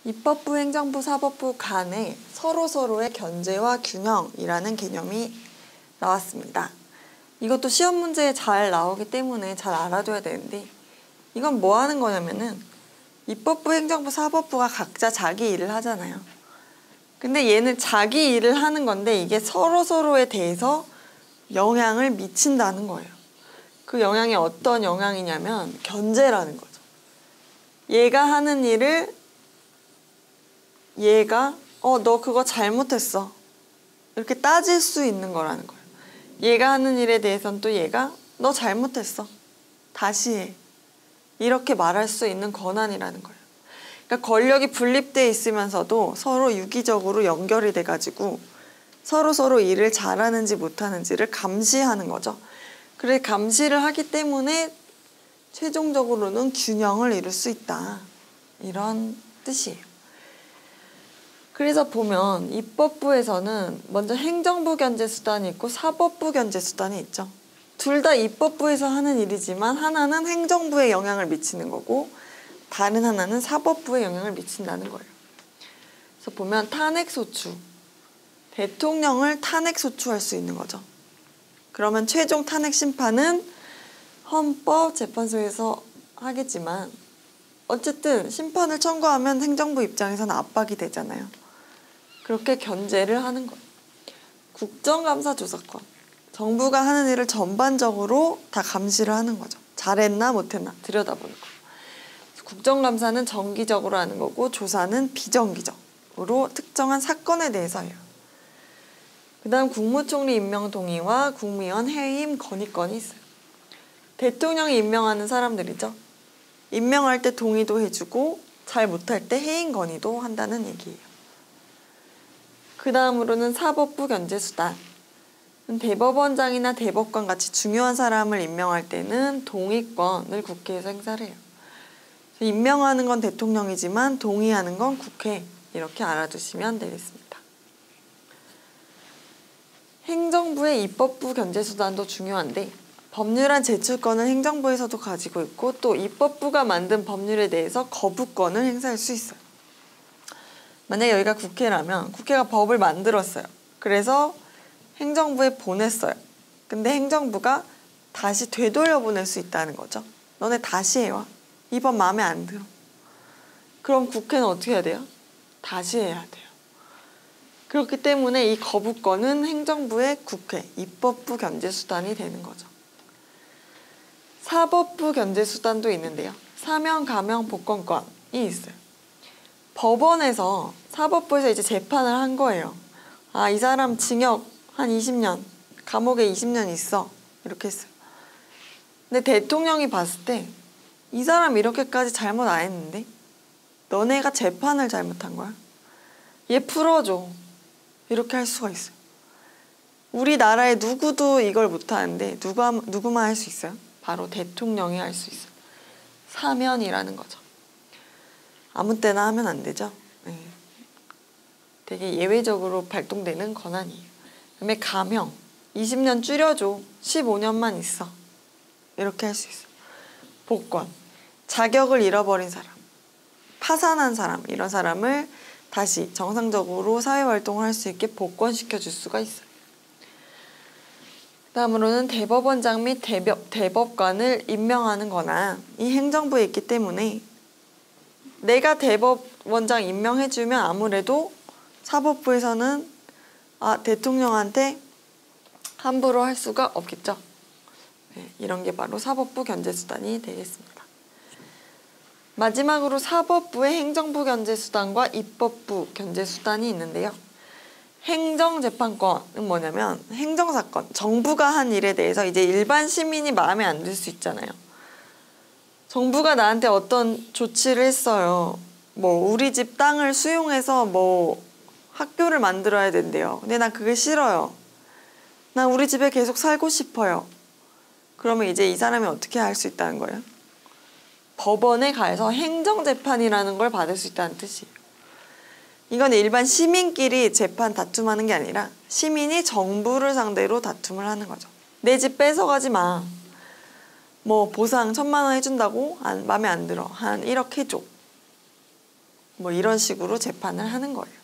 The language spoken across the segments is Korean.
입법부, 행정부, 사법부 간에 서로서로의 견제와 균형이라는 개념이 나왔습니다. 이것도 시험 문제에 잘 나오기 때문에 잘 알아둬야 되는데, 이건 뭐 하는 거냐면은 입법부, 행정부, 사법부가 각자 자기 일을 하잖아요. 근데 얘는 자기 일을 하는 건데 이게 서로서로에 대해서 영향을 미친다는 거예요. 그 영향이 어떤 영향이냐면 견제라는 거죠. 얘가 하는 일을 얘가 너 그거 잘못했어 이렇게 따질 수 있는 거라는 거예요. 얘가 하는 일에 대해서는 또 얘가 너 잘못했어 다시 해 이렇게 말할 수 있는 권한이라는 거예요. 그러니까 권력이 분립돼 있으면서도 서로 유기적으로 연결이 돼가지고 서로 일을 잘하는지 못하는지를 감시하는 거죠. 그래서 감시를 하기 때문에 최종적으로는 균형을 이룰 수 있다, 이런 뜻이에요. 그래서 보면 입법부에서는 먼저 행정부 견제수단이 있고 사법부 견제수단이 있죠. 둘 다 입법부에서 하는 일이지만 하나는 행정부에 영향을 미치는 거고 다른 하나는 사법부에 영향을 미친다는 거예요. 그래서 보면 탄핵소추, 대통령을 탄핵소추할 수 있는 거죠. 그러면 최종 탄핵 심판은 헌법재판소에서 하겠지만 어쨌든 심판을 청구하면 행정부 입장에서는 압박이 되잖아요. 그렇게 견제를 하는 거예요. 국정감사 조사권, 정부가 하는 일을 전반적으로 다 감시를 하는 거죠. 잘했나 못했나 들여다보는 거. 국정감사는 정기적으로 하는 거고 조사는 비정기적으로 특정한 사건에 대해서 해요. 그 다음 국무총리 임명 동의와 국무위원 해임 건의권이 있어요. 대통령이 임명하는 사람들이죠. 임명할 때 동의도 해주고 잘 못할 때 해임 건의도 한다는 얘기예요. 그 다음으로는 사법부 견제수단. 대법원장이나 대법관 같이 중요한 사람을 임명할 때는 동의권을 국회에서 행사를 해요. 임명하는 건 대통령이지만 동의하는 건 국회, 이렇게 알아두시면 되겠습니다. 행정부의 입법부 견제수단도 중요한데 법률안 제출권을 행정부에서도 가지고 있고 또 입법부가 만든 법률에 대해서 거부권을 행사할 수 있어요. 만약에 여기가 국회라면 국회가 법을 만들었어요. 그래서 행정부에 보냈어요. 근데 행정부가 다시 되돌려 보낼 수 있다는 거죠. 너네 다시 해와. 이 법 마음에 안 들어. 그럼 국회는 어떻게 해야 돼요? 다시 해야 돼요. 그렇기 때문에 이 거부권은 행정부의 국회, 입법부 견제수단이 되는 거죠. 사법부 견제수단도 있는데요. 사면, 감형, 복권권이 있어요. 법원에서 사법부에서 이제 재판을 한 거예요. 아, 이 사람 징역 한 20년, 감옥에 20년 있어. 이렇게 했어요. 근데 대통령이 봤을 때 이 사람 이렇게까지 잘못 안 했는데 너네가 재판을 잘못한 거야. 얘 풀어줘. 이렇게 할 수가 있어요. 우리나라에 누구도 이걸 못하는데 누구만 할 수 있어요? 바로 대통령이 할 수 있어요. 사면이라는 거죠. 아무 때나 하면 안 되죠. 네. 되게 예외적으로 발동되는 권한이에요. 그다음에 감형, 20년 줄여줘. 15년만 있어. 이렇게 할 수 있어요. 복권, 자격을 잃어버린 사람, 파산한 사람, 이런 사람을 다시 정상적으로 사회활동을 할 수 있게 복권시켜줄 수가 있어요. 다음으로는 대법원장 및 대법관을 임명하는 거나 이 행정부에 있기 때문에 내가 대법원장 임명해주면 아무래도 사법부에서는 대통령한테 함부로 할 수가 없겠죠. 네, 이런 게 바로 사법부 견제수단이 되겠습니다. 마지막으로 사법부의 행정부 견제수단과 입법부 견제수단이 있는데요. 행정재판권은 뭐냐면 행정사건, 정부가 한 일에 대해서 이제 일반 시민이 마음에 안 들 수 있잖아요. 정부가 나한테 어떤 조치를 했어요. 뭐 우리 집 땅을 수용해서 뭐 학교를 만들어야 된대요. 근데 난 그게 싫어요. 난 우리 집에 계속 살고 싶어요. 그러면 이제 이 사람이 어떻게 할 수 있다는 거예요? 법원에 가서 행정재판이라는 걸 받을 수 있다는 뜻이에요. 이건 일반 시민끼리 재판 다툼하는 게 아니라 시민이 정부를 상대로 다툼을 하는 거죠. 내 집 뺏어가지 마. 뭐 보상 1,000만 원 해준다고? 마음에 안 들어. 한 1억 해줘. 뭐 이런 식으로 재판을 하는 거예요.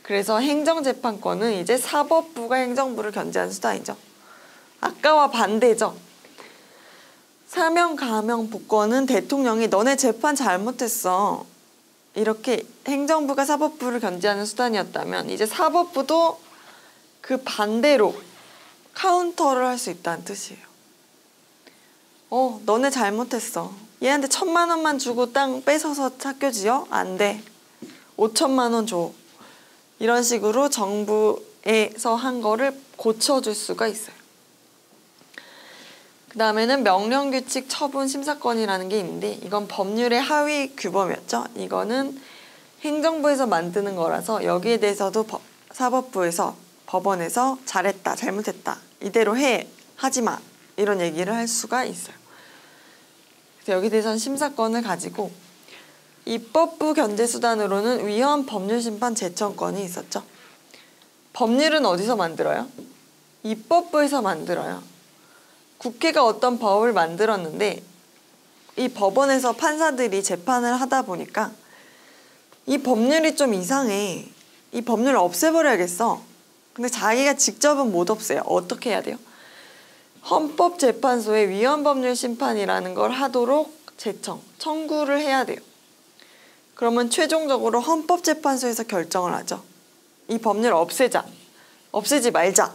그래서 행정재판권은 이제 사법부가 행정부를 견제하는 수단이죠. 아까와 반대죠. 사명, 가명, 복권은 대통령이 너네 재판 잘못했어. 이렇게 행정부가 사법부를 견제하는 수단이었다면 이제 사법부도 그 반대로 카운터를 할 수 있다는 뜻이에요. 너네 잘못했어. 얘한테 1,000만 원만 주고 땅 뺏어서 학교 지어? 안 돼. 5천만 원 줘. 이런 식으로 정부에서 한 거를 고쳐줄 수가 있어요. 그 다음에는 명령규칙 처분 심사권이라는 게 있는데 이건 법률의 하위 규범이었죠. 이거는 행정부에서 만드는 거라서 여기에 대해서도 사법부에서 법원에서 잘했다, 잘못했다, 이대로 해, 하지 마 이런 얘기를 할 수가 있어요. 그래서 여기에 대해서는 심사권을 가지고 입법부 견제수단으로는 위헌 법률심판 제청권이 있었죠. 법률은 어디서 만들어요? 입법부에서 만들어요. 국회가 어떤 법을 만들었는데 이 법원에서 판사들이 재판을 하다 보니까 이 법률이 좀 이상해. 이 법률을 없애버려야겠어. 근데 자기가 직접은 못 없애요. 어떻게 해야 돼요? 헌법재판소에 위헌법률 심판이라는 걸 하도록 청구를 해야 돼요. 그러면 최종적으로 헌법재판소에서 결정을 하죠. 이 법률 없애자. 없애지 말자.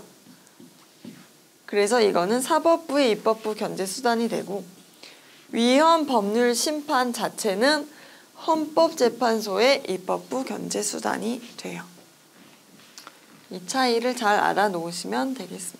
그래서 이거는 사법부의 입법부 견제 수단이 되고 위헌 법률 심판 자체는 헌법재판소의 입법부 견제 수단이 돼요. 이 차이를 잘 알아놓으시면 되겠습니다.